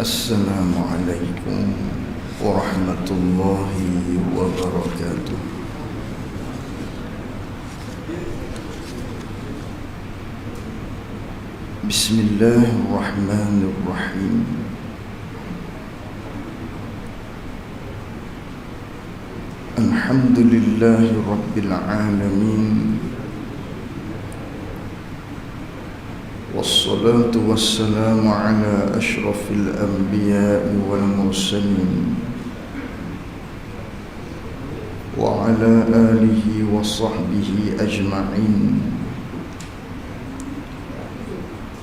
Assalamualaikum warahmatullahi wabarakatuh. Bismillahirrahmanirrahim. Alhamdulillahi rabbil alamin. Wassalatu wassalamu ala ashrafil anbiya'i wal mursalin wa ala alihi wa sahbihi ajma'in.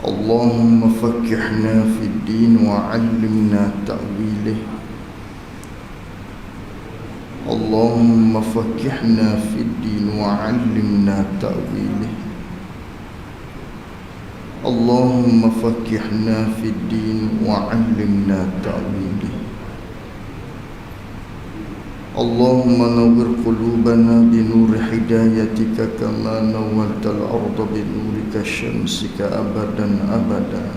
Allahumma faqqihna fid din wa 'allimna ta'wilih. Allahumma faqqihna fid din wa 'allimna ta'wilih. Allahumma faqqihna fid din wa 'allimna ta'wilih. Allahumma nawwir qulubana bi nuri hidayatika kama nawwartal arda bi nurika syamsika abadan abada.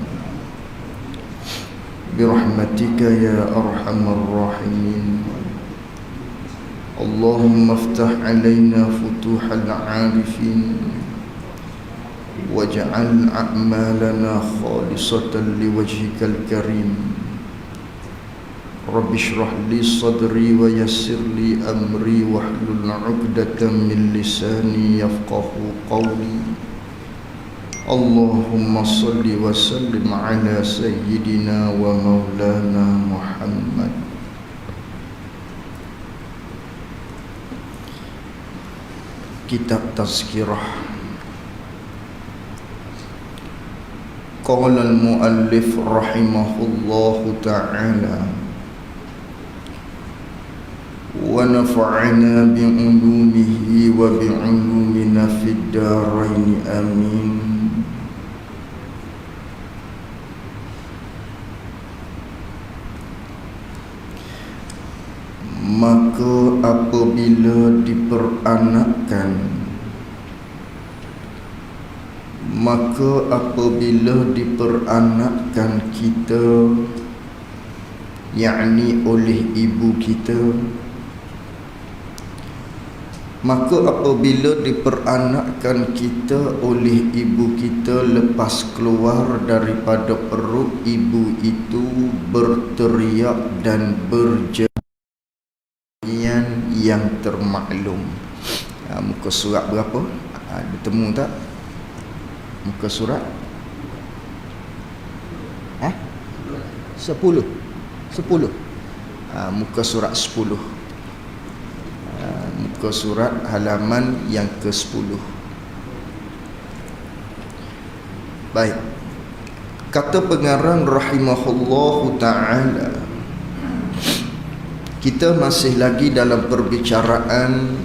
Bi rahmatika ya arhamar rahimin. Allahumma iftah 'alaina futuhal 'arifin waj'al a'malana khalisatan liwajhikal karim. Rabbi shrah li sadri wa yassir li amri wahlul 'uqdatam min lisani yafqahu qawli. Allahumma salli wa sallim ala sayyidina wa maulana Muhammad. Kitab Tazkirah. Qala al-muallif rahimahullahu ta'ala wa nafa'ana bi'ulumihi wa bi'ulumina fid darain amin. Maka apabila diperanakkan kita, yakni oleh ibu kita, maka apabila diperanakkan kita oleh ibu kita, lepas keluar daripada perut ibu itu berteriak dan berjerian yang termaklum. Muka surat berapa? Bertemu tak? Muka surat 10. Muka surat 10. Muka surat halaman yang ke-10. Baik. Kata pengarang rahimahullahu ta'ala, kita masih lagi dalam perbicaraan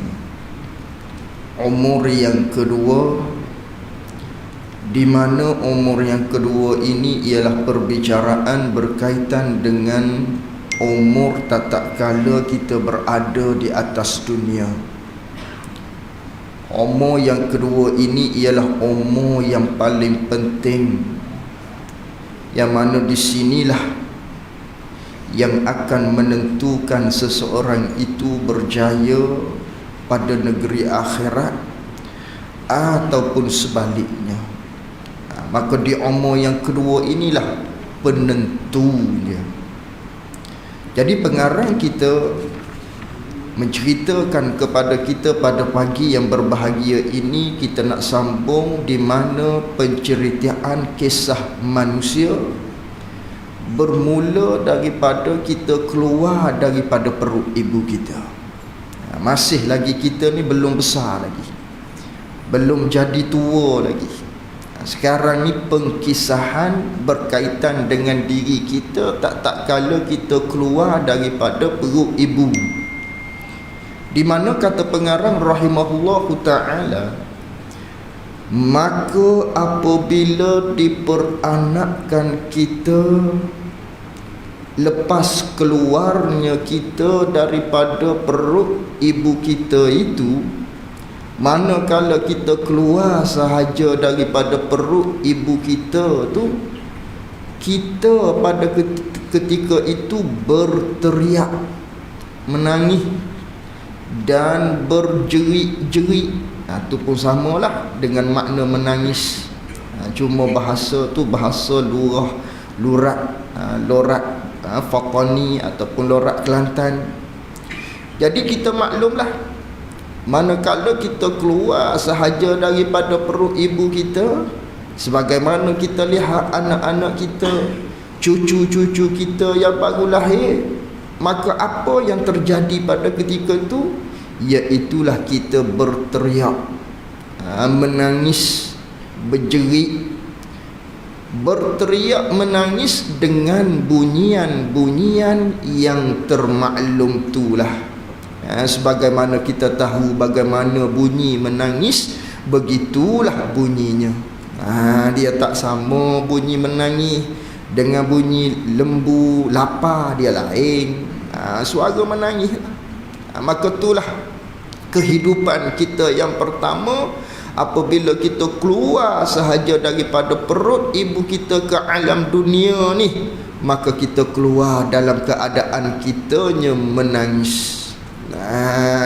umur yang kedua, di mana umur yang kedua ini ialah perbicaraan berkaitan dengan umur tatkala kita berada di atas dunia. Umur yang kedua ini ialah umur yang paling penting, yang mana di sinilah yang akan menentukan seseorang itu berjaya pada negeri akhirat ataupun sebaliknya. Maka di umur yang kedua inilah penentunya. Jadi pengarang kita menceritakan kepada kita pada pagi yang berbahagia ini, kita nak sambung di mana penceritaan kisah manusia bermula daripada kita keluar daripada perut ibu kita. Masih lagi kita ni belum besar lagi, belum jadi tua lagi. Sekarang ni pengkisahan berkaitan dengan diri kita tak kala kita keluar daripada perut ibu, di mana kata pengarang rahimahullahu ta'ala, maka apabila diperanakkan kita, lepas keluarnya kita daripada perut ibu kita itu, manakala kita keluar sahaja daripada perut ibu kita tu, kita pada ketika itu berteriak, menangis dan berjerit-jerit. Itu pun samalah dengan makna menangis. Cuma bahasa tu bahasa lorat Faqani ataupun lorat Kelantan. Jadi kita maklumlah, manakala kita keluar sahaja daripada perut ibu kita, sebagaimana kita lihat anak-anak kita, cucu-cucu kita yang baru lahir, maka apa yang terjadi pada ketika itu? Iaitulah kita berteriak, menangis, berjerit, berteriak menangis dengan bunyian-bunyian yang termaklum itulah. Sebagaimana kita tahu bagaimana bunyi menangis, begitulah bunyinya. Dia tak sama bunyi menangis dengan bunyi lembu lapar, dia lain. Suara menangis. Maka itulah kehidupan kita yang pertama. Apabila kita keluar sahaja daripada perut ibu kita ke alam dunia ni, maka kita keluar dalam keadaan kitanya menangis.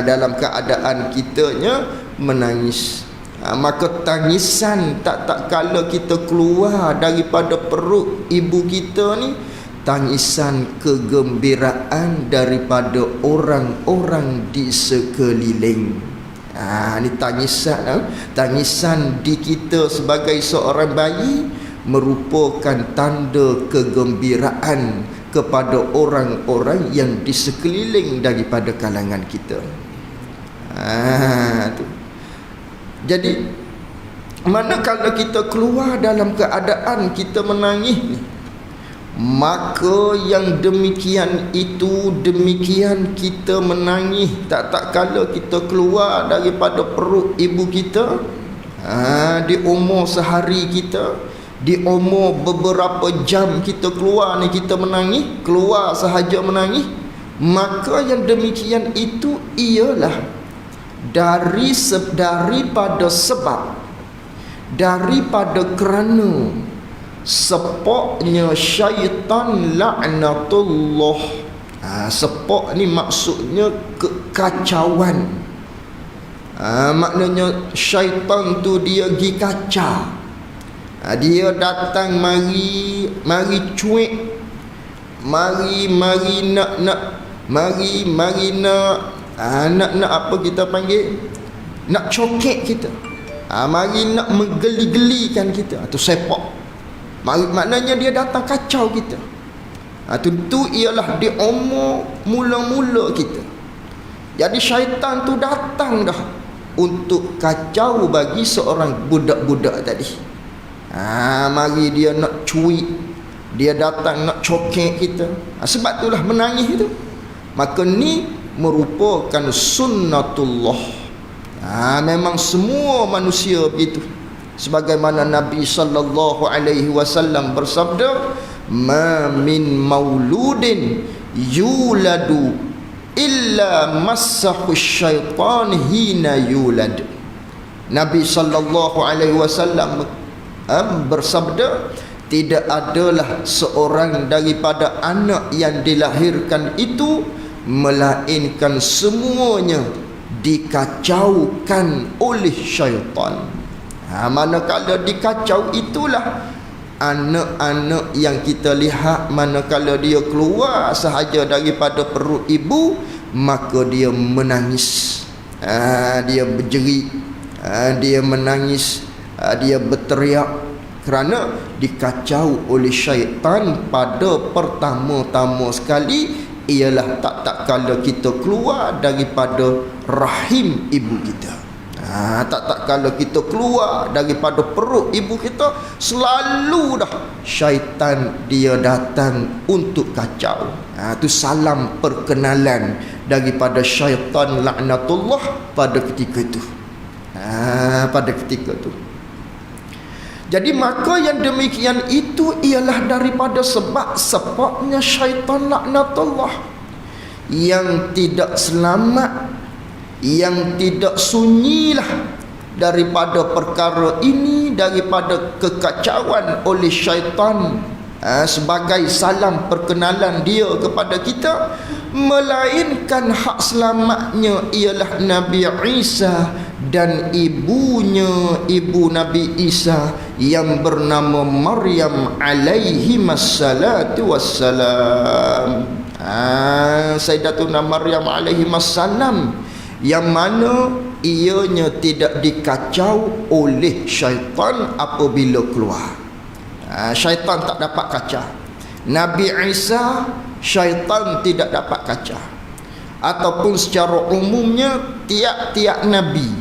Dalam keadaan kitanya menangis. Maka tangisan tak kala kita keluar daripada perut ibu kita ni, tangisan kegembiraan daripada orang-orang di sekeliling. Ini tangisan di kita sebagai seorang bayi merupakan tanda kegembiraan kepada orang-orang yang di sekeliling daripada kalangan kita. Tu. Jadi manakala kita keluar dalam keadaan kita menangis ni, maka yang demikian itu, demikian kita menangis tak kala kita keluar daripada perut ibu kita, di umur sehari kita, di umur beberapa jam kita keluar ni, kita menangis, keluar sahaja menangis, maka yang demikian itu ialah daripada sebab, daripada kerana sepoknya syaitan laknatullah. Sepok ni maksudnya kekacauan. Maknanya syaitan tu dia pergi kacau. Dia datang mari cuik, mari nak apa kita panggil, nak cokek kita, mari nak menggeli-gelikan kita. Tu sepok. Maknanya dia datang kacau kita. Tentu ialah di umur mula-mula kita. Jadi syaitan tu datang dah untuk kacau bagi seorang budak-budak tadi. Mari dia nak cuik, dia datang nak cokek kita. Sebab itulah menangis itu. Maka ni merupakan sunnatullah. Memang semua manusia begitu. Sebagaimana Nabi sallallahu alaihi wasallam bersabda, "Ma min mauludin yuladu illa massahu syaitan hina yulad." Nabi sallallahu alaihi wasallam bersabda, tidak adalah seorang daripada anak yang dilahirkan itu melainkan semuanya dikacaukan oleh syaitan. Manakala dikacau itulah anak-anak yang kita lihat, manakala dia keluar sahaja daripada perut ibu, maka dia menangis, dia berjerit, dia menangis, dia berteriak kerana dikacau oleh syaitan. Pada pertama-tama sekali ialah tak kala kita keluar daripada rahim ibu kita. Tak kalau kita keluar daripada perut ibu kita, selalu dah syaitan dia datang untuk kacau. Itu salam perkenalan daripada syaitan laknatullah pada ketika itu. Pada ketika itu. Jadi maka yang demikian itu ialah daripada sebab sepaknya syaitan laknatullah yang tidak selamat, yang tidak sunyilah daripada perkara ini, daripada kekacauan oleh syaitan. sebagai salam perkenalan dia kepada kita, melainkan hak selamatnya ialah Nabi Isa dan ibunya, ibu Nabi Isa yang bernama Maryam alaihi wassalatu wassalam. Sayyidatuna Maryam alaihi wassalam, yang mana ianya tidak dikacau oleh syaitan apabila keluar. Syaitan tak dapat kacau. Nabi Isa, syaitan tidak dapat kacau. Ataupun secara umumnya, tiap-tiap Nabi,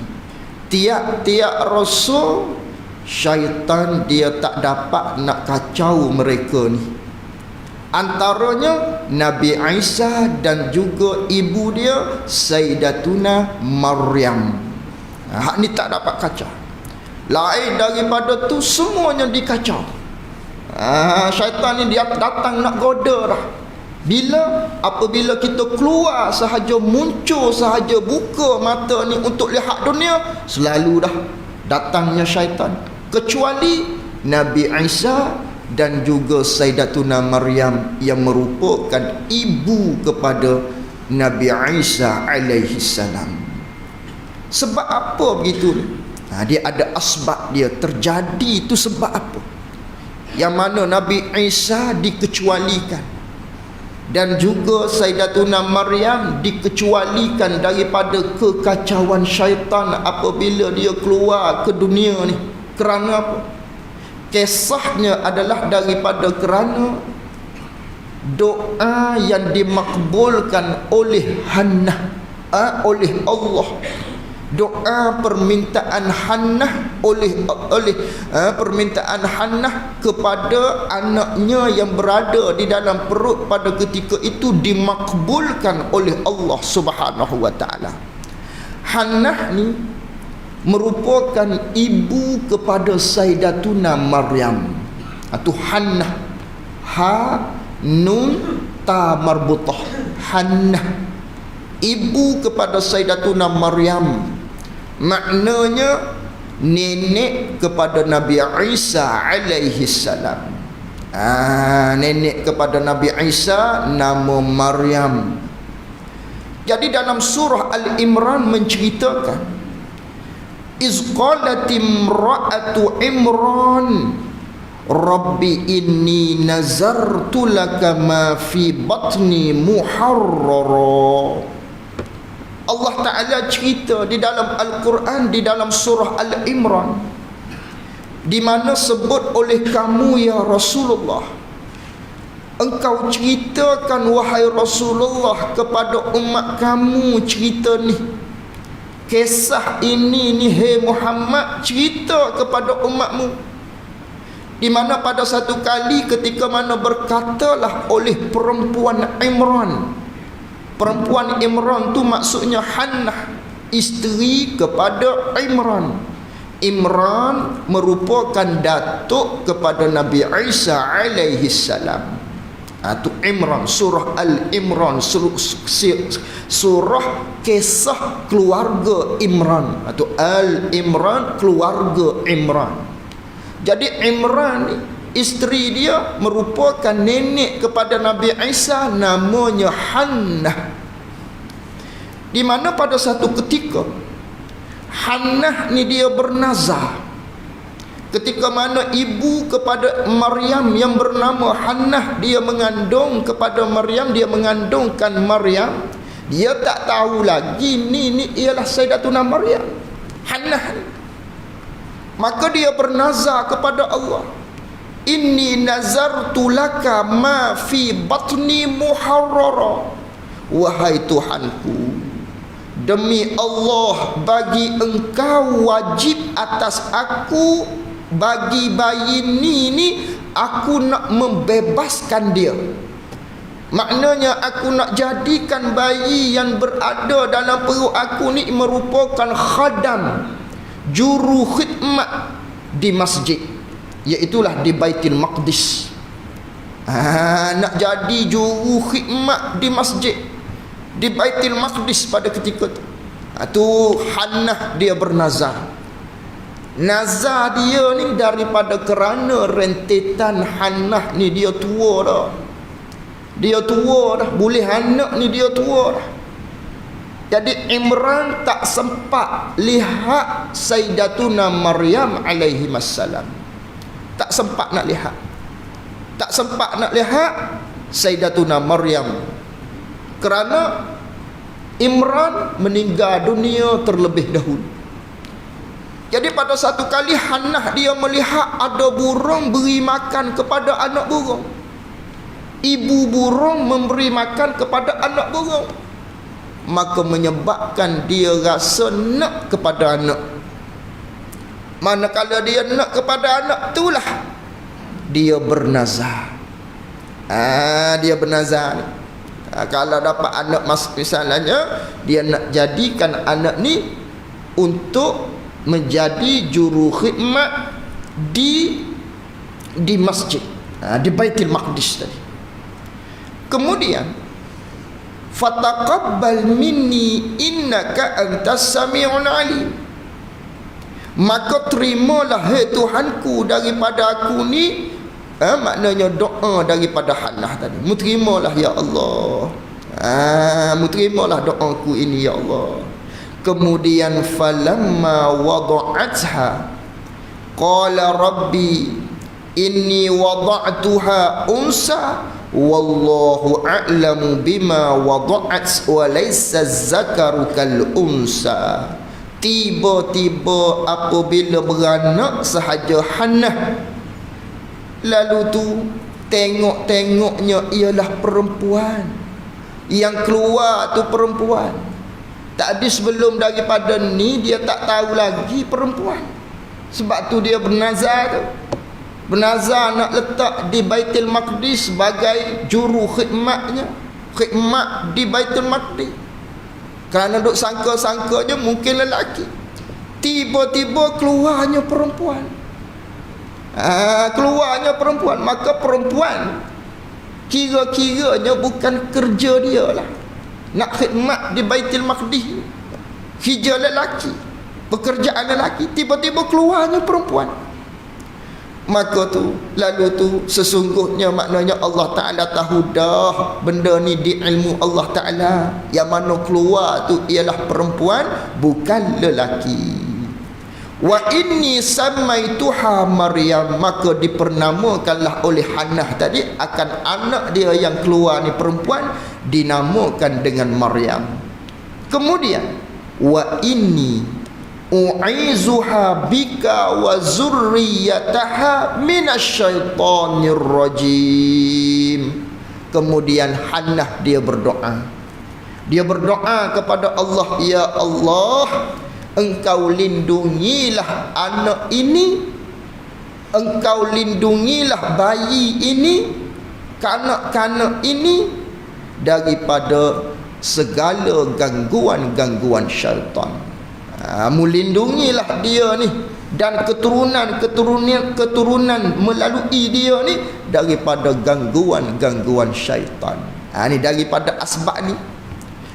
tiap-tiap Rasul, syaitan dia tak dapat nak kacau mereka ni. Antaranya Nabi Isa dan juga ibu dia Sayyidatuna Maryam. Hak ni tak dapat kacau. Lain daripada tu semuanya dikacau. Syaitan ni dia datang nak goda dah. Apabila kita keluar sahaja, muncul sahaja, buka mata ni untuk lihat dunia, selalu dah datangnya syaitan. Kecuali Nabi Isa dan juga Sayyidatuna Maryam yang merupakan ibu kepada Nabi Isa alaihi salam. Sebab apa begitu? Dia ada asbab dia terjadi. Itu sebab apa? Yang mana Nabi Isa dikecualikan dan juga Sayyidatuna Maryam dikecualikan daripada kekacauan syaitan apabila dia keluar ke dunia ni. Kerana apa? Kisahnya adalah daripada kerana doa yang dimakbulkan oleh Hannah, oleh Allah. Doa permintaan Hannah oleh permintaan Hannah kepada anaknya yang berada di dalam perut pada ketika itu dimakbulkan oleh Allah Subhanahu wa taala. Hannah ni merupakan ibu kepada Sayyidatuna Maryam. Itu Hannah, ha nun ta marbutah, Hannah, ibu kepada Sayyidatuna Maryam. Maknanya nenek kepada Nabi Isa alaihi salam. Nenek kepada Nabi Isa nama Maryam. Jadi dalam surah Al-Imran menceritakan, iz qalat imra'atu Imran Rabbi inni nazartu laka ma fi batni muharrara. Allah Ta'ala cerita di dalam Al-Quran, di dalam surah Al-Imran, di mana sebut oleh kamu ya Rasulullah, engkau ceritakan wahai Rasulullah kepada umat kamu cerita ni, kisah ini ni, hei Muhammad, cerita kepada umatmu. Di mana pada satu kali ketika mana berkatalah oleh perempuan Imran. Perempuan Imran tu maksudnya Hannah, isteri kepada Imran. Imran merupakan datuk kepada Nabi Isa alaihi salam. Itu Imran, surah Al-Imran, surah kisah keluarga Imran. Itu Al-Imran, keluarga Imran. Jadi Imran ni, isteri dia merupakan nenek kepada Nabi Isa, namanya Hannah. Di mana pada satu ketika Hannah ni dia bernazar. Ketika mana ibu kepada Maryam yang bernama Hannah, dia mengandung kepada Maryam, dia mengandungkan Maryam, dia tak tahu lagi ni ialah Sayyidatuna Maryam, Hannah. Maka dia bernazar kepada Allah, inni nazartu laka ma fi batni muharrara. Wahai Tuhanku, demi Allah, bagi engkau wajib atas aku, bagi bayi ni aku nak membebaskan dia. Maknanya aku nak jadikan bayi yang berada dalam perut aku ni merupakan khadam, juru khidmat di masjid, iaitulah di Baitul Maqdis. Nak jadi juru khidmat di masjid, di Baitul Maqdis pada ketika itu. Itu Hannah dia bernazar. Nazar dia ni daripada kerana rentetan Hannah ni dia tua dah. Dia tua dah, boleh anak ni dia tua dah. Jadi Imran tak sempat lihat Sayyidatuna Maryam alaihi wassalam. Tak sempat nak lihat. Tak sempat nak lihat Sayyidatuna Maryam. Kerana Imran meninggal dunia terlebih dahulu. Jadi pada satu kali Hannah dia melihat ada burung beri makan kepada anak burung. Ibu burung memberi makan kepada anak burung. Maka menyebabkan dia rasa nak kepada anak. Manakala dia nak kepada anak itulah dia bernazar. Dia bernazar ni. Kalau dapat anak misalnya dia nak jadikan anak ni untuk menjadi juru khidmat di masjid, di Baitul Maqdis tadi. Kemudian fataqabbal minni innaka antas sami'un alim. Maka terimalah hai Tuhanku daripada aku ni, maknanya doa daripada Hannah tadi. Mu terimalah ya Allah. Mu terimalah doaku ini ya Allah. Kemudian falamma wada'atha qala rabbi inni wada'tuha unsa wallahu a'lamu bima wada'at wa laysa zakaru kal unsa. Tiba-tiba apabila beranak sahaja Hannah, lalu tu tengok-tengoknya ialah perempuan. Yang keluar tu perempuan. Tadi sebelum daripada ni dia tak tahu lagi perempuan. Sebab tu dia bernazar tu. Bernazar nak letak di Baitul Maqdis sebagai juru khidmatnya. Khidmat di Baitul Maqdis. Kerana duk sangka-sangka je mungkin lelaki. Tiba-tiba keluarnya perempuan. Keluarnya perempuan. Maka perempuan kira-kiranya bukan kerja dia lah. Nak khidmat di Baitul Maqdis, kerja lelaki, pekerjaan lelaki, tiba-tiba keluarnya perempuan. Maka tu, lalu tu sesungguhnya maknanya Allah Ta'ala tahu dah benda ni di ilmu Allah Ta'ala. Yang mana keluar tu ialah perempuan, bukan lelaki. Wa inni samaituha Maryam. Maka dipernamakanlah oleh Hannah tadi akan anak dia yang keluar ni perempuan, dinamakan dengan Maryam. Kemudian wa inni u'izuha bika wa zurriyataha minasyaitonir rajim. Kemudian Hannah dia berdoa. Dia berdoa kepada Allah, ya Allah, Engkau lindungilah anak ini, Engkau lindungilah bayi ini, kanak-kanak ini daripada segala gangguan-gangguan syaitan. Melindungilah dia ni dan keturunan melalui dia ni daripada gangguan-gangguan syaitan. Ni daripada asbab ni,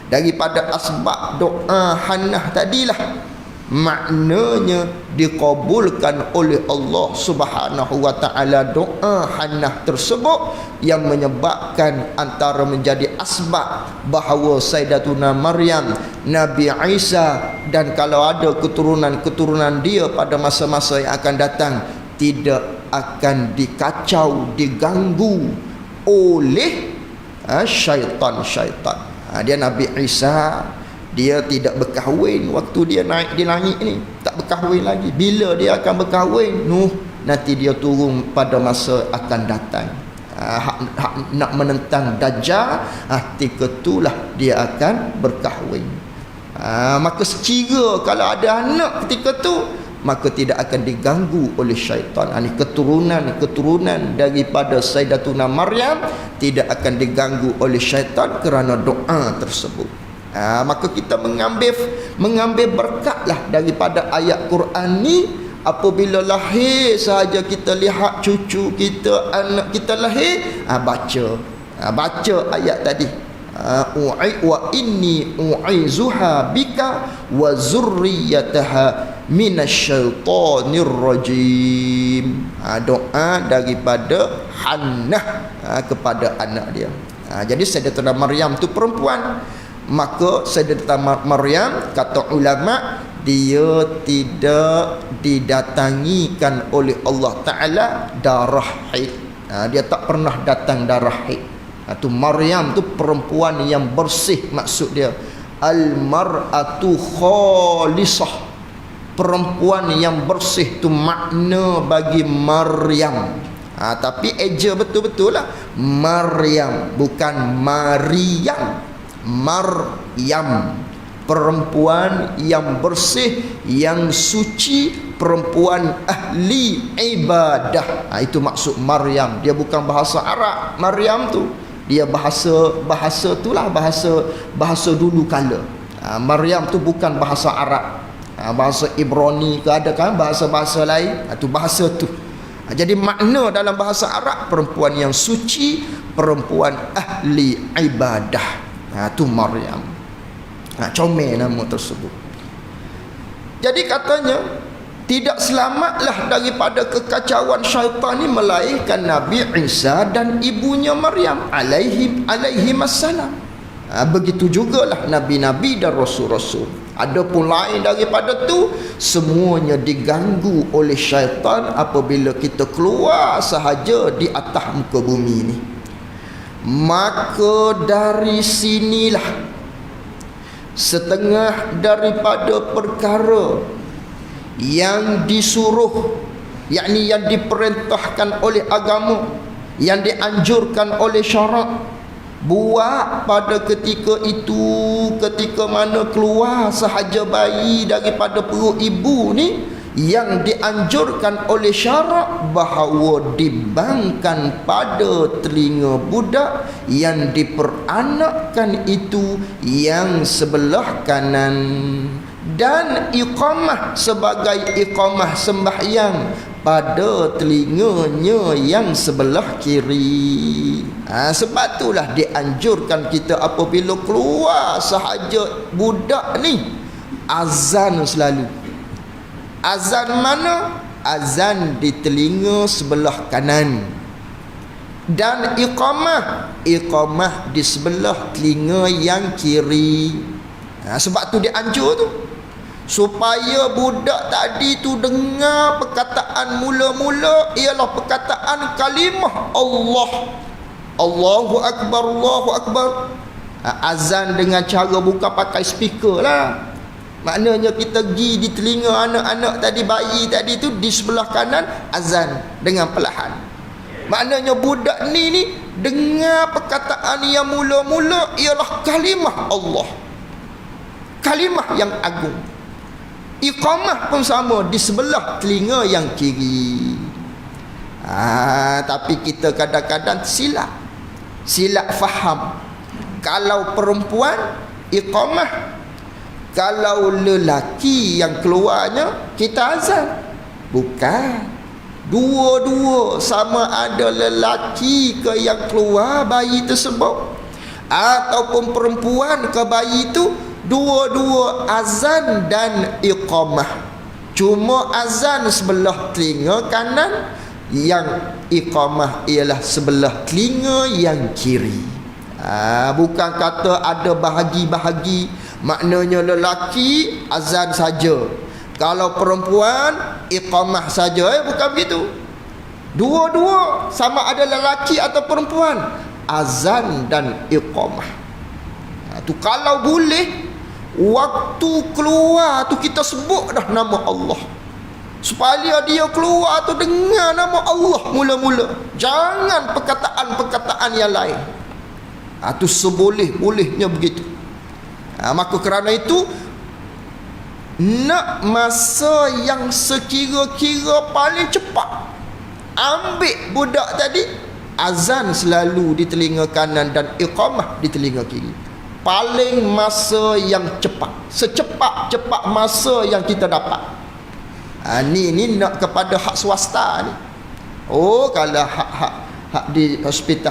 daripada asbab doa Hannah tadilah maknanya dikabulkan oleh Allah Subhanahu wa taala doa Hannah tersebut, yang menyebabkan antara menjadi asbab bahawa Sayyidatuna Maryam, Nabi Isa dan kalau ada keturunan-keturunan dia pada masa-masa yang akan datang tidak akan dikacau, diganggu oleh syaitan-syaitan. Dia Nabi Isa, dia tidak berkahwin waktu dia naik di langit ni, tak berkahwin lagi. Bila dia akan berkahwin? Nanti dia turun pada masa akan datang. Nak menentang Dajjal, ketika itulah dia akan berkahwin. Maka sekira kalau ada anak ketika tu, maka tidak akan diganggu oleh syaitan. Ini keturunan daripada Sayyidatuna Maryam tidak akan diganggu oleh syaitan kerana doa tersebut. Maka kita mengambil berkatlah daripada ayat Quran ni. Apabila lahir sahaja kita lihat cucu kita, anak kita lahir, baca ayat tadi. Wa inni u'izuha bika wa zurriyataha minasyaitonir rajim. Doa daripada Hannah kepada anak dia. Jadi Sayyidatina Maryam tu perempuan, maka Sayyidatina Maryam kata ulama dia tidak didatangikan oleh Allah Ta'ala darah haid. Dia tak pernah datang darah haid. Tu Maryam tu perempuan yang bersih, maksud dia al-mar'atu khalisah, perempuan yang bersih tu makna bagi Maryam. Tapi eja betul-betul lah Maryam, bukan Maryam. Maryam, perempuan yang bersih, yang suci, perempuan ahli ibadah. Itu maksud Maryam. Dia bukan bahasa Arab Maryam tu, dia bahasa itulah bahasa dulu kala. Maryam tu bukan bahasa Arab, bahasa Ibrani ke, ada kan bahasa-bahasa lain, tu bahasa tu. Jadi makna dalam bahasa Arab perempuan yang suci, perempuan ahli ibadah. Tu Maryam. Comel nama tersebut. Jadi katanya tidak selamatlah daripada kekacauan syaitan ni melainkan Nabi Isa dan ibunya Maryam alaihi assalam. Begitu jugalah nabi-nabi dan rasul-rasul. Adapun lain daripada tu, semuanya diganggu oleh syaitan apabila kita keluar sahaja di atas muka bumi ni. Maka dari sinilah setengah daripada perkara yang disuruh, yakni yang diperintahkan oleh agama, yang dianjurkan oleh syarak, buat pada ketika itu, ketika mana keluar sahaja bayi daripada perut ibu ni, yang dianjurkan oleh syarak bahawa dibangkan pada telinga budak yang diperanakkan itu yang sebelah kanan, dan iqamah sebagai iqamah sembahyang pada telinganya yang sebelah kiri. Sebab itulah dianjurkan kita apabila keluar sahaja budak ni, azan selalu. Azan mana? Azan di telinga sebelah kanan. Dan iqamah di sebelah telinga yang kiri. Sebab tu dianjur tu, supaya budak tadi tu dengar perkataan mula-mula ialah perkataan kalimah Allah. Allahu Akbar, Allahu Akbar. Azan dengan cara bukan pakai speaker lah. Maknanya kita pergi di telinga anak-anak tadi, bayi tadi tu di sebelah kanan, azan dengan perlahan. Maknanya budak ni dengar perkataan yang mula-mula ialah kalimah Allah, kalimah yang agung. Iqamah pun sama di sebelah telinga yang kiri. Tapi kita kadang-kadang silap faham. Kalau perempuan iqamah, kalau lelaki yang keluarnya kita azan. Bukan, dua-dua, sama ada lelaki ke yang keluar bayi tersebut ataupun perempuan ke bayi itu, dua-dua azan dan iqamah. Cuma azan sebelah telinga kanan, yang iqamah ialah sebelah telinga yang kiri. Bukan kata ada bahagi-bahagi, maknanya lelaki azan saja, kalau perempuan iqamah saja. Bukan begitu. Dua-dua, sama ada lelaki atau perempuan, azan dan iqamah. Tu kalau boleh, waktu keluar tu kita sebut dah nama Allah, supaya dia keluar tu dengar nama Allah mula-mula, jangan perkataan-perkataan yang lain. Tu seboleh-bolehnya begitu. Maka kerana itu, nak masa yang sekira-kira paling cepat, ambil budak tadi, azan selalu di telinga kanan dan iqamah di telinga kiri. Paling masa yang cepat, secepat-cepat masa yang kita dapat. Ni nak kepada hak swasta ni. Kalau hak di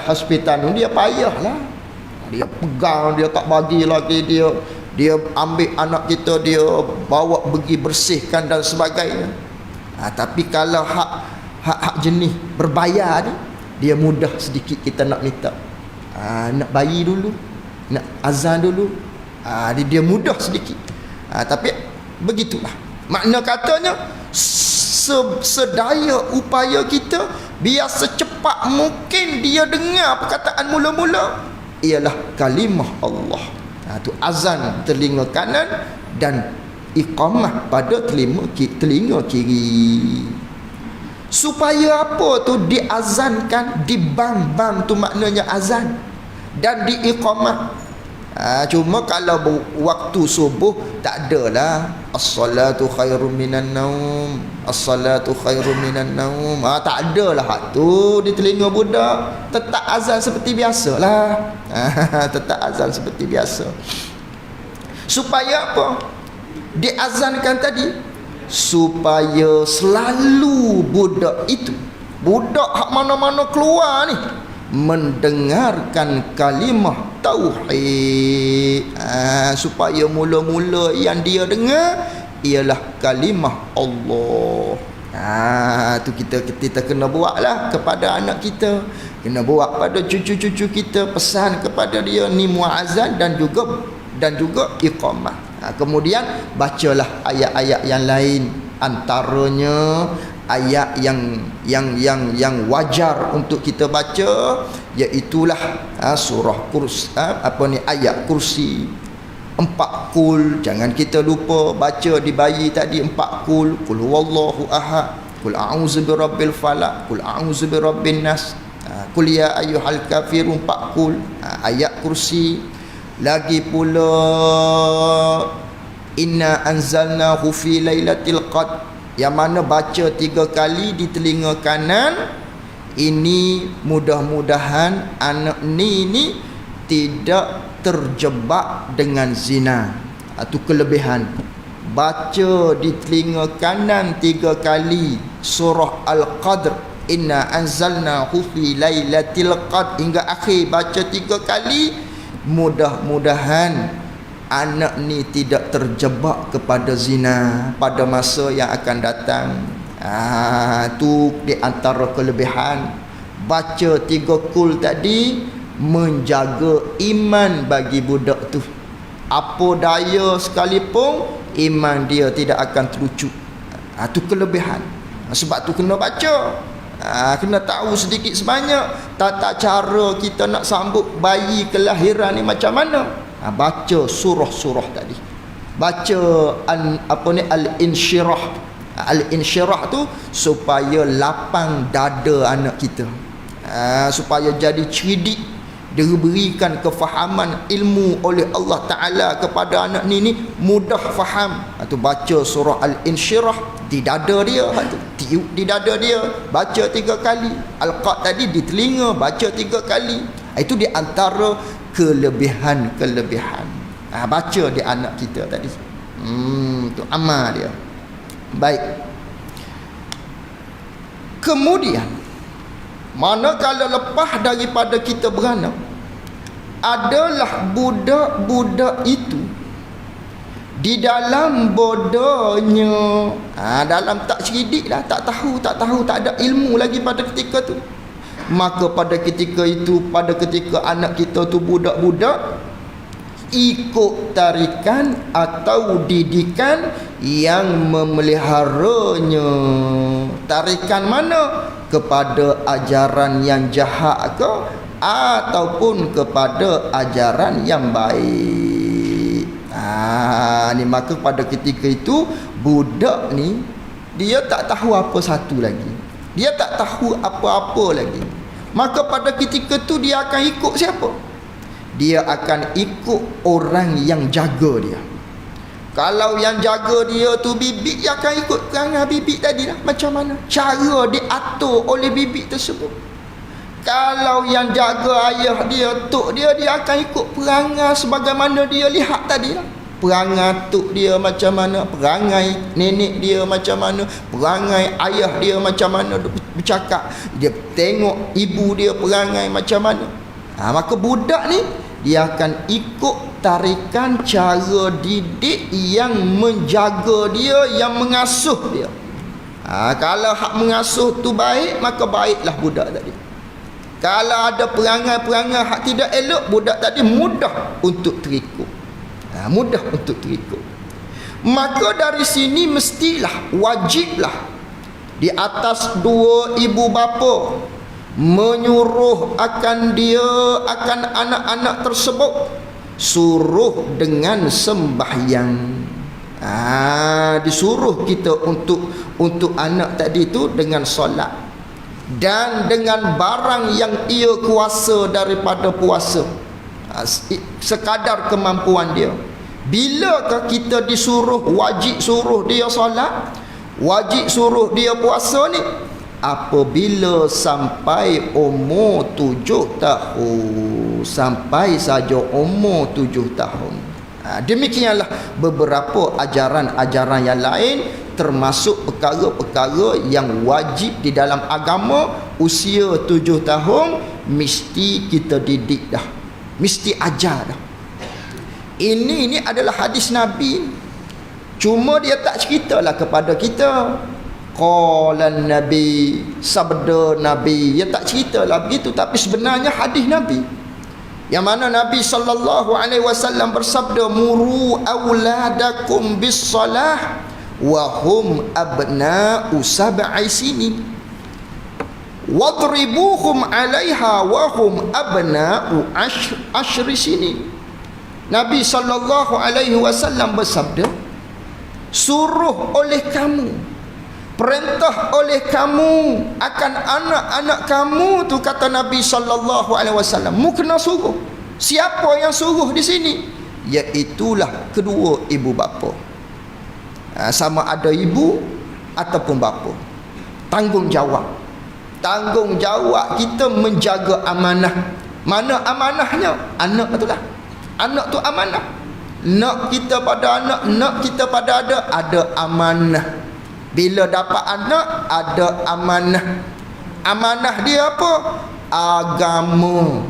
hospital ni dia payahlah. Dia pegang, dia tak bagi lagi, dia dia ambil anak kita, dia bawa pergi bersihkan dan sebagainya. Tapi kalau hak jenis berbayar ni, dia mudah sedikit kita nak minta. Nak bayi dulu, nak azan dulu, dia mudah sedikit. Tapi begitulah. Makna katanya sedaya upaya kita biar secepat mungkin dia dengar perkataan mula-mula ialah kalimah Allah. Tu azan telinga kanan dan iqamah pada telinga kiri. Supaya apa tu diazankan, dibang-bang tu maknanya azan, dan diiqamah. Cuma kalau waktu subuh tak adalah as-salatu khairum minan naum, as-salatu khairum minan naum. Tak adalah hak tu di telinga budak. Tetap azan seperti biasalah. Tetap azan seperti biasa. Supaya apa diazankan tadi? Supaya selalu budak itu, budak hak mana-mana keluar ni, mendengarkan kalimah tauhid. Supaya mula-mula yang dia dengar ialah kalimah Allah. Tu kita kena buatlah kepada anak kita, kena buat pada cucu-cucu kita, pesan kepada dia ni muazzan dan juga iqamah. Kemudian bacalah ayat-ayat yang lain, antaranya ayat yang wajar untuk kita baca, iaitulah surah kursi, ayat kursi, 4 kul. Jangan kita lupa baca di bayi tadi 4 kul. Qul huwallahu ahad, qul a'udzu birabbil falaq, qul a'udzu birabbin nas, qul ya ayyuhal kafirun, 4 kul. Ayat kursi. Lagi pula inna anzalnahu fi lailatul qadr, yang mana baca 3 kali di telinga kanan. Ini mudah-mudahan anak ni tidak terjebak dengan zina. Itu kelebihan. Baca di telinga kanan 3 kali surah Al-Qadr, inna anzalnahu fi lailatul qadr, hingga akhir baca 3 kali. Mudah-mudahan anak ni tidak terjebak kepada zina pada masa yang akan datang. Tu di antara kelebihan baca 3 kul tadi, menjaga iman bagi budak tu. Apa daya sekalipun iman dia tidak akan terucut. Tu kelebihan. Sebab tu kena baca. Kena tahu sedikit sebanyak tata cara kita nak sambut bayi kelahiran ni macam mana. Baca surah-surah tadi. Baca al-insyirah. Al-insyirah tu supaya lapang dada anak kita, supaya jadi cerdik, diberikan kefahaman ilmu oleh Allah Ta'ala kepada anak ni mudah faham. Tu baca surah al-insyirah di dada dia, tiup di dada dia, baca 3 kali. Al-Qad tadi di telinga, baca 3 kali. Itu di antara kelebihan baca di anak kita tadi. Tu amal dia. Baik. Kemudian manakala lepas daripada kita beranak, adalah budak-budak itu di dalam bodohnya, dalam tak cerdik dah, tak tahu, tak ada ilmu lagi pada ketika tu. Maka pada ketika itu, pada ketika anak kita tu budak-budak, ikut tarikan atau didikan yang memeliharanya. Tarikan mana? Kepada ajaran yang jahat ke, ataupun kepada ajaran yang baik. Ni maka pada ketika itu budak ni dia tak tahu apa satu lagi, dia tak tahu apa-apa lagi. Maka pada ketika tu dia akan ikut siapa? Dia akan ikut orang yang jaga dia. Kalau yang jaga dia tu bibik, dia akan ikut perangai bibik tadi lah. Macam mana cara diatur oleh bibik tersebut. Kalau yang jaga ayah dia, tok dia, dia akan ikut perangai sebagaimana dia lihat tadi lah. Perangai tok dia macam mana, perangai nenek dia macam mana, perangai ayah dia macam mana bercakap, dia tengok ibu dia perangai macam mana. Maka budak ni dia akan ikut tarikan cara didik yang menjaga dia, yang mengasuh dia. Kalau hak mengasuh tu baik, maka baiklah budak tadi. Kalau ada perangai-perangai hak tidak elok, budak tadi mudah untuk terikut. Mudah untuk terikut. Maka dari sini mestilah, wajiblah di atas dua ibu bapa menyuruh akan dia, akan anak-anak tersebut, suruh dengan sembahyang. Disuruh kita untuk anak tadi tu dengan solat dan dengan barang yang ia kuasa daripada puasa, sekadar kemampuan dia. Bilakah kita disuruh, wajib suruh dia solat, wajib suruh dia puasa ni? Apabila sampai umur 7 tahun, sampai saja umur 7 tahun. Demikianlah beberapa ajaran-ajaran yang lain, termasuk perkara-perkara yang wajib di dalam agama. Usia 7 tahun mesti kita didik dah, mesti ajar dah. Ini adalah hadis Nabi. Cuma dia tak ceritalah kepada kita. Qala Nabi, sabda Nabi. Dia tak ceritalah begitu, tapi sebenarnya hadis Nabi, yang mana Nabi SAW bersabda, muru auladakum bis salah wa hum abna'u sab'i sinin wadribuhum 'alaiha wa hum abna'u ashri sinin. Nabi SAW bersabda, suruh oleh kamu, perintah oleh kamu akan anak-anak kamu tu, kata Nabi SAW, mu kena suruh. Siapa yang suruh di sini? Iaitulah kedua ibu bapa. Sama ada ibu ataupun bapa. Tanggungjawab kita menjaga amanah. Mana amanahnya? Anak tu lah. Anak tu amanah. Nak kita pada anak, nak kita pada ada amanah. Bila dapat anak, ada amanah. Amanah dia apa? Agama.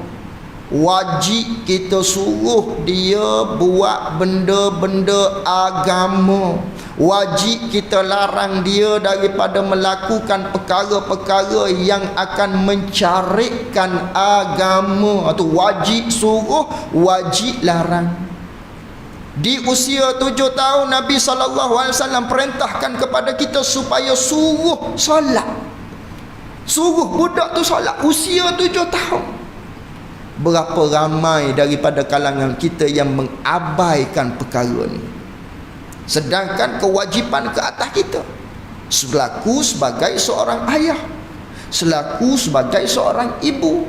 Wajib kita suruh dia buat benda-benda agama. Wajib kita larang dia daripada melakukan perkara-perkara yang akan mencarikan agama. Itu wajib suruh, wajib larang. Di usia 7 tahun Nabi SAW perintahkan kepada kita supaya suruh solat. Suruh budak tu solat usia 7 tahun. Berapa ramai daripada kalangan kita yang mengabaikan perkara ni, sedangkan kewajipan ke atas kita selaku sebagai seorang ayah, selaku sebagai seorang ibu,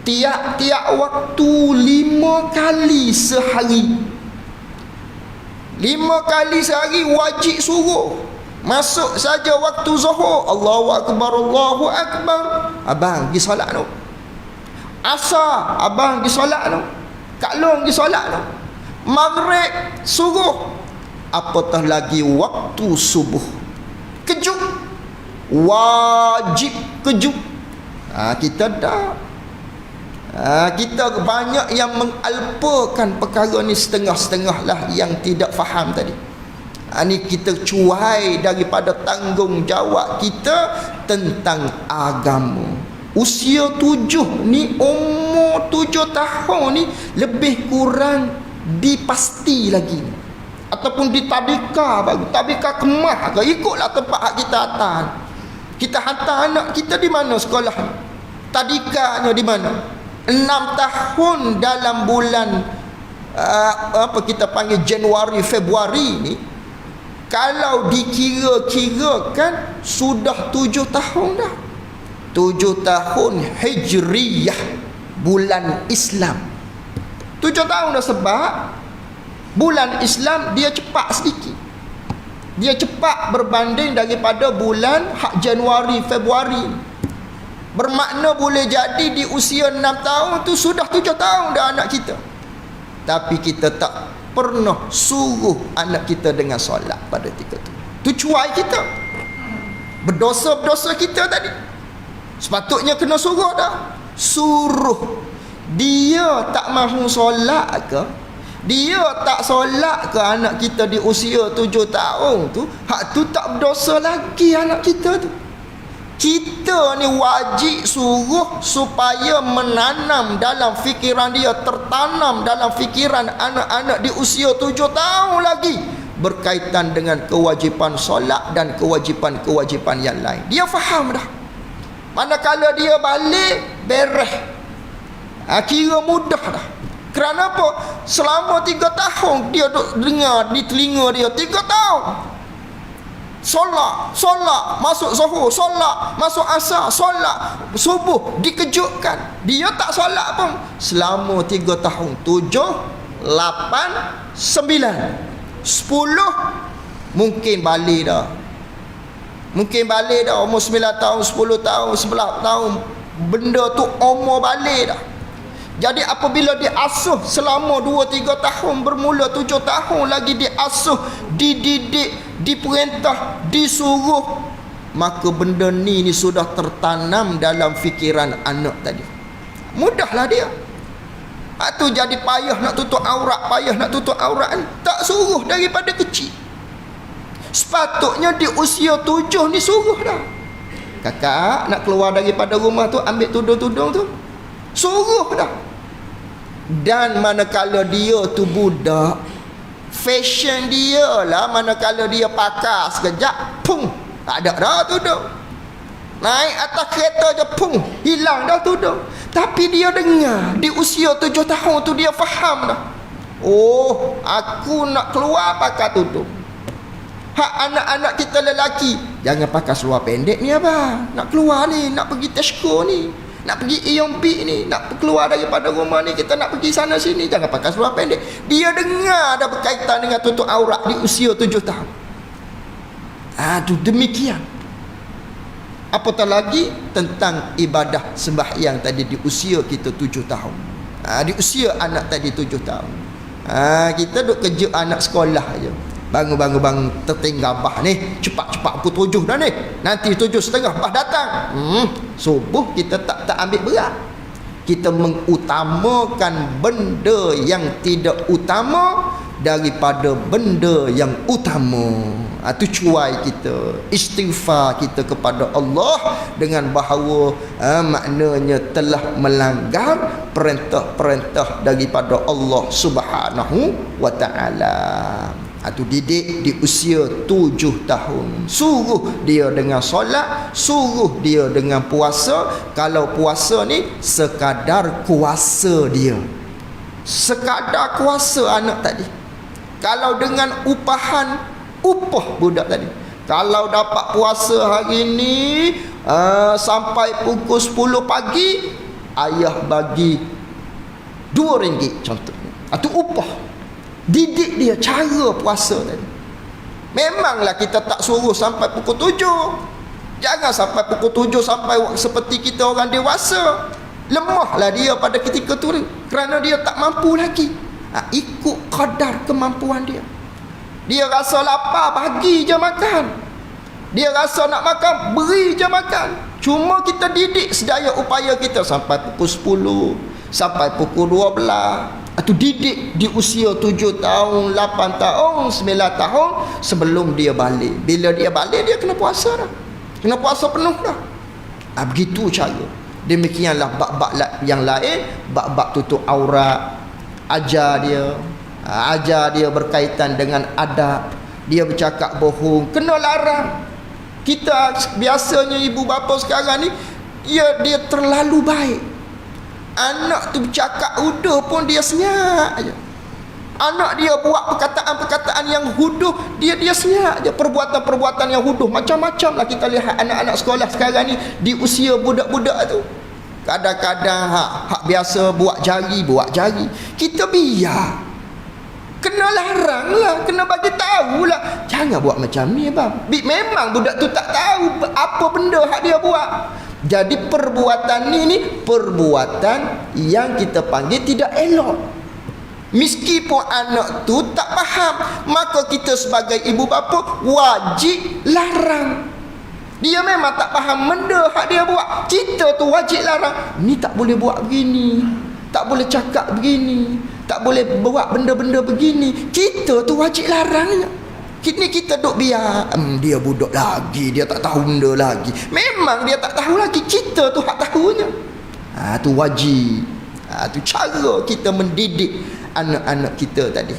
tiap-tiap waktu 5 kali sehari, 5 kali sehari wajib suruh. Masuk saja waktu zuhur, Allahu Akbar, Allahu Akbar, abang pergi solat tu. Asar, abang pergi solat tu. Kak Long pergi solat tu. Maghrib suruh. Apatah lagi waktu subuh, kejut, wajib kejut. Kita dah kita banyak yang mengalpakan perkara ni, setengah-setengah lah yang tidak faham tadi. Ni kita cuai daripada tanggungjawab kita tentang agama. Usia 7 ni, umur 7 tahun ni lebih kurang dipasti lagi, ataupun di tabika baru, tabika kemah ke, ikutlah tempat kita hantar. Kita hantar anak kita di mana sekolah, tadikanya di mana. 6 tahun dalam bulan apa kita panggil Januari, Februari ni, kalau dikira-kirakan sudah 7 tahun dah. 7 tahun Hijriyah, bulan Islam. 7 tahun dah, sebab bulan Islam dia cepat sedikit. Dia cepat berbanding daripada bulan Januari, Februari. Bermakna boleh jadi di usia 6 tahun tu sudah 7 tahun dah anak kita. Tapi kita tak pernah suruh anak kita dengan solat pada ketika tu. Tu cuai kita. Berdosa-berdosa kita tadi. Sepatutnya kena suruh dah. Suruh. Dia tak mahu solat ke? Dia tak solat ke anak kita di usia 7 tahun tu? Hak tu tak berdosa lagi anak kita tu. Kita ni wajib suruh supaya menanam dalam fikiran dia, tertanam dalam fikiran anak-anak di usia 7 tahun lagi berkaitan dengan kewajipan solat dan kewajipan-kewajipan yang lain. Dia faham dah. Manakala dia balik, beres. Kira mudah dah. Kerana apa? Selama 3 tahun dia duk dengar di telinga dia, 3 tahun. Solat, masuk zuhur, solat, masuk asar, solat, subuh, dikejutkan. Dia tak solat pun. Selama 3 tahun, 7, 8, 9, 10, mungkin balik dah. Mungkin balik dah, umur 9 tahun, 10 tahun, 11 tahun. Benda tu umur balik dah. Jadi apabila diasuh selama 2-3 tahun, bermula 7 tahun lagi diasuh, dididik, diperintah, disuruh, maka benda ni sudah tertanam dalam fikiran anak tadi. Mudahlah dia. Tu jadi payah nak tutup aurat ni. Tak suruh daripada kecil. Sepatutnya di usia 7 ni suruh dah. Kakak nak keluar daripada rumah tu, ambil tudung-tudung tu, suruh dah. Dan manakala dia tu budak, fashion dia lah, manakala dia pakai sekejap, pung, tak ada dah tudung. Naik atas kereta je, pung, hilang dah tudung. Tapi dia dengar, di usia 7 tahun tu dia faham dah. Oh, aku nak keluar pakai tudung. Hak anak-anak kita lelaki, jangan pakai seluar pendek ni abang. Nak keluar ni, nak pergi Tesco ni, nak pergi Ion Peak ni, nak keluar daripada rumah ni, kita nak pergi sana sini, jangan pakai seluar pendek. Dia dengar ada berkaitan dengan tutup aurat di usia 7 tahun. Tu demikian. Apatah lagi tentang ibadah sembahyang tadi di usia kita 7 tahun. Di usia anak tadi 7 tahun. Kita duk kejut anak sekolah aja. Bangun tertinggal bah ni, cepat-cepat pukul 7 dah ni, nanti 7:30 bah datang. Subuh kita tak ambil berat. Kita mengutamakan benda yang tidak utama daripada benda yang utama. Itu cuai kita, istighfar kita kepada Allah dengan bahawa maknanya telah melanggar perintah-perintah daripada Allah Subhanahu wa taala. Itu didik di usia 7 tahun. Suruh dia dengan solat, suruh dia dengan puasa. Kalau puasa ni sekadar kuasa dia, sekadar kuasa anak tadi. Kalau dengan upah budak tadi. Kalau dapat puasa hari ni sampai pukul 10 pagi, ayah bagi RM2 contohnya. Itu upah. Didik dia cara puasa tadi. Memanglah kita tak suruh sampai pukul 7. Jangan sampai pukul 7 sampai seperti kita orang dewasa. Lemahlah dia pada ketika tu kerana dia tak mampu lagi. Ikut kadar kemampuan dia. Dia rasa lapar, bagi je makan. Dia rasa nak makan, beri je makan. Cuma kita didik sedaya upaya kita sampai pukul 10, sampai pukul 12. Itu didik di usia 7 tahun, 8 tahun, 9 tahun sebelum dia balik. Bila dia balik, dia kena puasa dah. Kena puasa penuh dah. Begitu cara. Demikianlah bab-bab yang lain, bab-bab tutup aurat, ajar dia berkaitan dengan adab. Dia bercakap bohong, kena larang. Kita biasanya ibu bapa sekarang ni, dia terlalu baik. Anak tu bercakap huduh pun dia senyap aja. Anak dia buat perkataan-perkataan yang huduh, dia senyap aja. Perbuatan-perbuatan yang huduh macam-macam lah kita lihat anak-anak sekolah sekarang ni di usia budak-budak tu. Kadang-kadang hak biasa buat jari. Kita biar. Kena larang lah, kena bagi tahu lah. Jangan buat macam ni bang. Memang budak tu tak tahu apa benda hak dia buat. Jadi perbuatan ni perbuatan yang kita panggil tidak elok. Meskipun anak tu tak faham, maka kita sebagai ibu bapa wajib larang. Dia memang tak faham benda hak dia buat, kita tu wajib larang. Ni tak boleh buat begini, tak boleh cakap begini, tak boleh buat benda-benda begini. Kita tu wajib larangnya. Kini kita duk biar dia budak lagi, dia tak tahu benda lagi. Memang dia tak tahu lagi, kita tu hak tahunya. Tu wajib. Tu cara kita mendidik anak-anak kita tadi.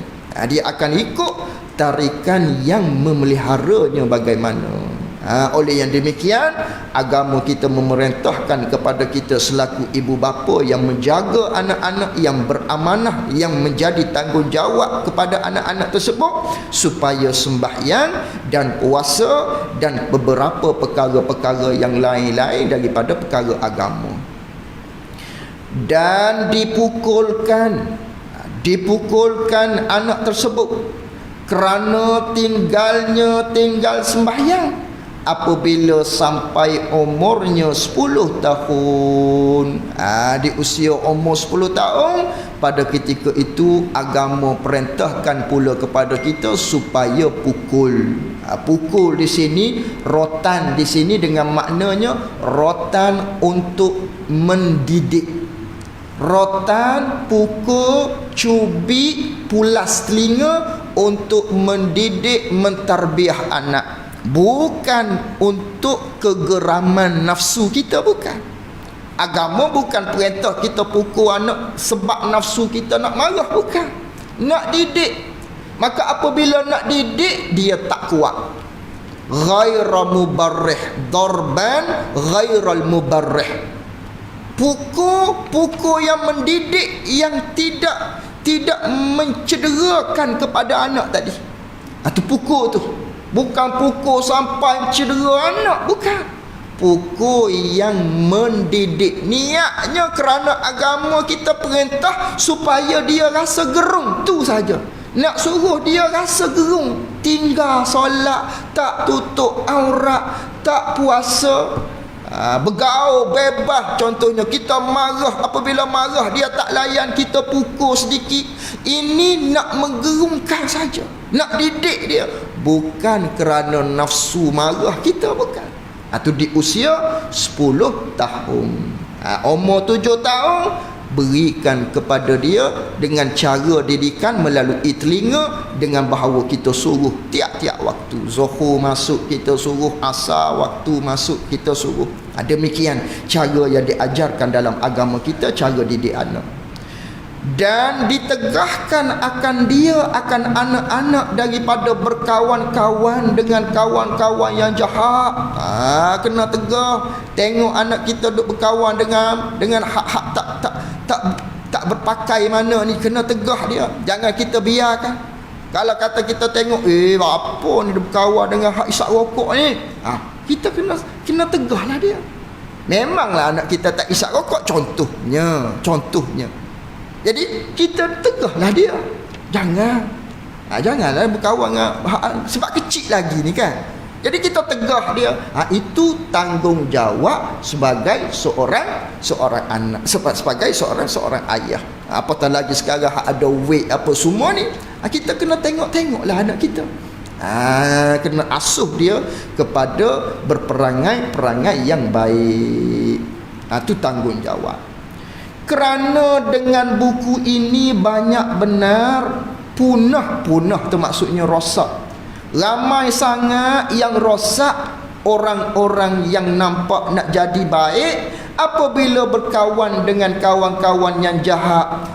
Dia akan ikut tarikan yang memeliharanya bagaimana. Oleh yang demikian, agama kita memerintahkan kepada kita selaku ibu bapa yang menjaga anak-anak, yang beramanah, yang menjadi tanggungjawab kepada anak-anak tersebut, supaya sembahyang dan puasa dan beberapa perkara-perkara yang lain-lain daripada perkara agama. Dan dipukulkan anak tersebut kerana tinggal sembahyang apabila sampai umurnya 10 tahun. Di usia umur 10 tahun, pada ketika itu agama perintahkan pula kepada kita supaya pukul. Pukul di sini, rotan di sini dengan maknanya rotan untuk mendidik. Rotan, pukul, cubit, pulas telinga untuk mendidik, mentarbiah anak. Bukan untuk kegeraman nafsu kita, bukan. Agama bukan perintah kita pukul anak sebab nafsu kita nak marah, bukan. Nak didik. Maka apabila nak didik, dia tak kuat. Ghaira mubarrih, darban ghairal mubarrih. Pukul yang mendidik, yang tidak mencederakan kepada anak tadi. Itu pukul tu. Bukan pukul sampai cedera anak, bukan. Pukul yang mendidik. Niatnya kerana agama kita perintah supaya dia rasa gerung, tu saja. Nak suruh dia rasa gerung, tinggal solat, tak tutup aurat, tak puasa, bergaul bebas. Contohnya kita marah, apabila marah dia tak layan, kita pukul sedikit. Ini nak menggerungkan saja, nak didik dia, bukan kerana nafsu marah kita, bukan. Itu di usia 10 tahun. Umur 7 tahun, berikan kepada dia dengan cara didikan melalui telinga, dengan bahawa kita suruh tiap-tiap waktu. Zuhur masuk, kita suruh. Asar waktu masuk, kita suruh. Demikian cara yang diajarkan dalam agama kita, cara didik anak. Dan ditegahkan akan anak-anak daripada berkawan-kawan dengan kawan-kawan yang jahat. Kena tegah. Tengok anak kita duk berkawan dengan hak-hak tak berpakai mana ni, kena tegah dia. Jangan kita biarkan. Kalau kata kita tengok, apa ni dia berkawan dengan hak isap rokok ni, kita kena tegahlah dia. Memanglah anak kita tak isap rokok, contohnya. Jadi kita tegahlah dia. Janganlah berkawan dengan sebab kecil lagi ni kan. Jadi kita tegah dia. Itu tanggungjawab sebagai seorang anak, sebagai seorang ayah. Apatah lagi sekarang ada weight apa semua ni. Kita kena tengoklah anak kita. Kena asuh dia kepada berperangai yang baik. Itu tanggungjawab. Kerana dengan buku ini banyak benar punah tu maksudnya rosak. Ramai sangat yang rosak orang-orang yang nampak nak jadi baik apabila berkawan dengan kawan-kawan yang jahat,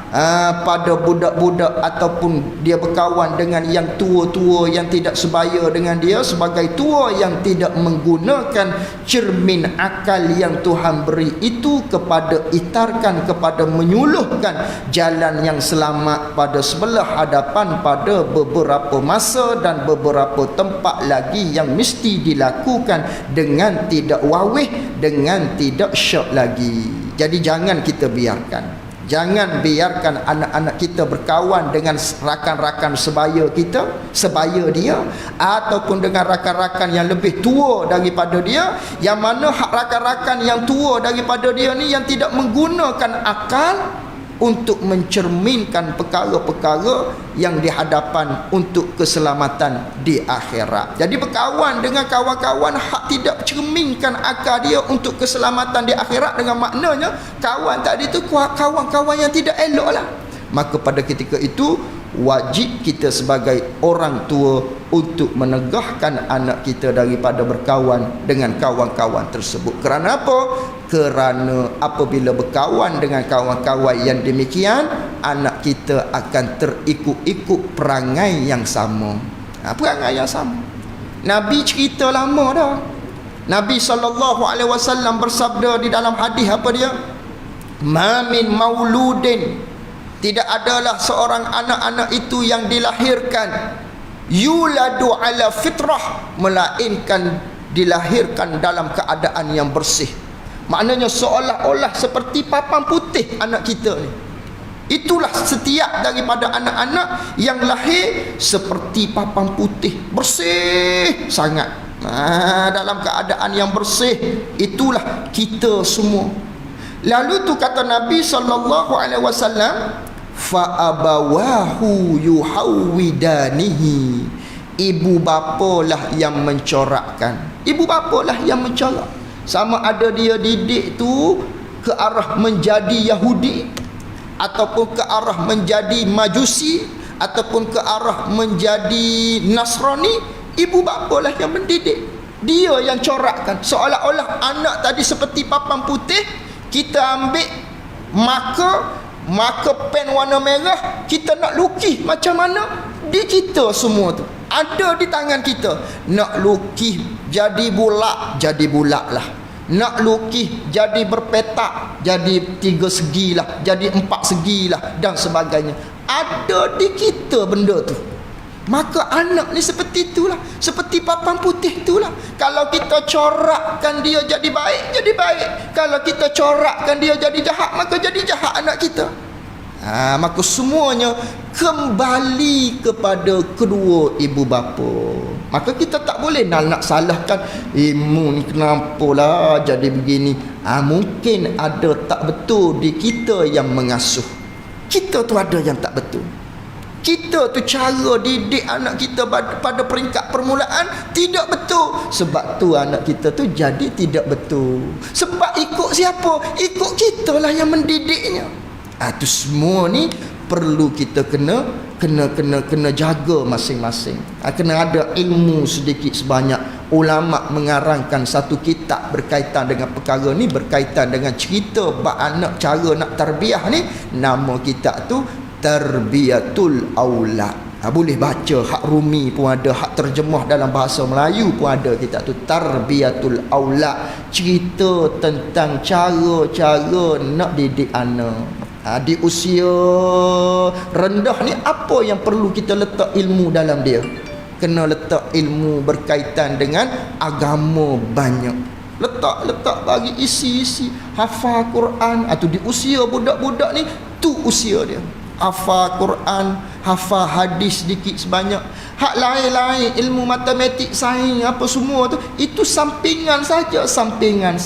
pada budak-budak, ataupun dia berkawan dengan yang tua-tua yang tidak sebaya dengan dia, sebagai tua yang tidak menggunakan cermin akal yang Tuhan beri itu kepada menyuluhkan jalan yang selamat pada sebelah hadapan pada beberapa masa dan beberapa tempat lagi yang mesti dilakukan dengan tidak wawih, dengan tidak syak lagi. Jadi jangan kita biarkan. Jangan biarkan anak-anak kita berkawan dengan rakan-rakan sebaya dia, ataupun dengan rakan-rakan yang lebih tua daripada dia, yang mana rakan-rakan yang tua daripada dia ni yang tidak menggunakan akal, untuk mencerminkan perkara-perkara yang dihadapan untuk keselamatan di akhirat. Jadi berkawan dengan kawan-kawan hak tidak cerminkan akal dia untuk keselamatan di akhirat, dengan maknanya kawan tadi tu kawan-kawan yang tidak elok lah. Maka pada ketika itu wajib kita sebagai orang tua untuk menegahkan anak kita daripada berkawan dengan kawan-kawan tersebut. Kerana apa? Kerana apabila berkawan dengan kawan-kawan yang demikian, anak kita akan terikut-ikut perangai yang sama. Perangai yang sama. Nabi cerita lama dah. Nabi SAW bersabda di dalam hadis apa dia? Ma min mauludin, tidak adalah seorang anak-anak itu yang dilahirkan yuladu ala fitrah, melainkan dilahirkan dalam keadaan yang bersih. Maknanya seolah-olah seperti papan putih anak kita ni. Itulah setiap daripada anak-anak yang lahir seperti papan putih, bersih sangat. Dalam keadaan yang bersih, itulah kita semua. Lalu tu kata Nabi SAW, fa'abawahu yuhawwidanihi, ibu bapalah yang mencorakkan. Ibu bapalah yang mencorak. Sama ada dia didik tu ke arah menjadi Yahudi, ataupun ke arah menjadi Majusi, ataupun ke arah menjadi Nasrani, ibu bapalah yang mendidik. Dia yang corakkan. Seolah-olah anak tadi seperti papan putih, kita ambil marker pen warna merah, kita nak lukis macam mana, di kita semua tu ada di tangan kita. Nak lukis jadi bulat, jadi bulat lah. Nak lukis jadi berpetak, jadi 3 segi lah, jadi 4 segi lah, dan sebagainya. Ada di kita benda tu. Maka anak ni seperti itulah, seperti papan putih itulah. Kalau kita corakkan dia jadi baik, jadi baik. Kalau kita corakkan dia jadi jahat, maka jadi jahat anak kita. Maka semuanya kembali kepada kedua ibu bapa. Maka kita tak boleh nak salahkan, mu ni kenapalah jadi begini. Mungkin ada tak betul di kita yang mengasuh. Kita tu ada yang tak betul. Kita tu cara didik anak kita pada peringkat permulaan tidak betul. Sebab tu anak kita tu jadi tidak betul. Sebab ikut siapa? Ikut kita lah yang mendidiknya. Tu semua ni perlu kita kena jaga masing-masing. Kena ada ilmu sedikit sebanyak. Ulama mengarangkan satu kitab berkaitan dengan perkara ni, berkaitan dengan cerita bab anak, cara nak tarbiyah ni. Nama kitab tu Tarbiyatul Aulad. Boleh baca, hak Rumi pun ada, hak terjemah dalam bahasa Melayu pun ada kitab tu, Tarbiyatul Aulad. Cerita tentang cara-cara nak didik anak. Di usia rendah ni apa yang perlu kita letak ilmu dalam dia? Kena letak ilmu berkaitan dengan agama banyak. Letak bagi isi-isi hafal Quran. Tu di usia budak-budak ni, tu usia dia. Hafal Quran, hafal hadis sedikit sebanyak. Hak lain-lain, ilmu matematik, sains, apa semua tu, itu sampingan saja, sampingan.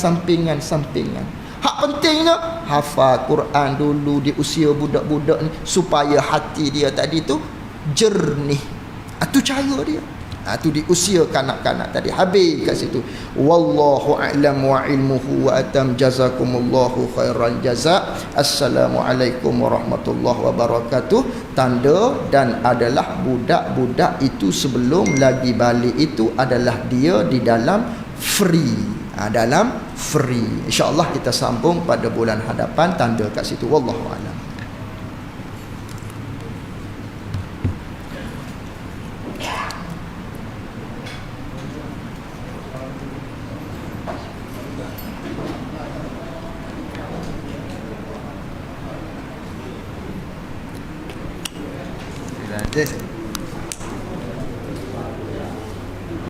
Hak pentingnya hafal Quran dulu di usia budak-budak ni, supaya hati dia tadi tu jernih. Itu cara dia. Itu di usia kanak-kanak tadi. Habis kat situ. Wallahu a'lam wa ilmuhu wa atam, jazakumullahu khairan jazak. Assalamualaikum warahmatullahi wabarakatuh. Tanda dan adalah budak-budak itu sebelum lagi balik itu adalah dia di dalam free. Dalam free. InsyaAllah kita sambung pada bulan hadapan. Tanda kat situ. Wallahu a'lam. This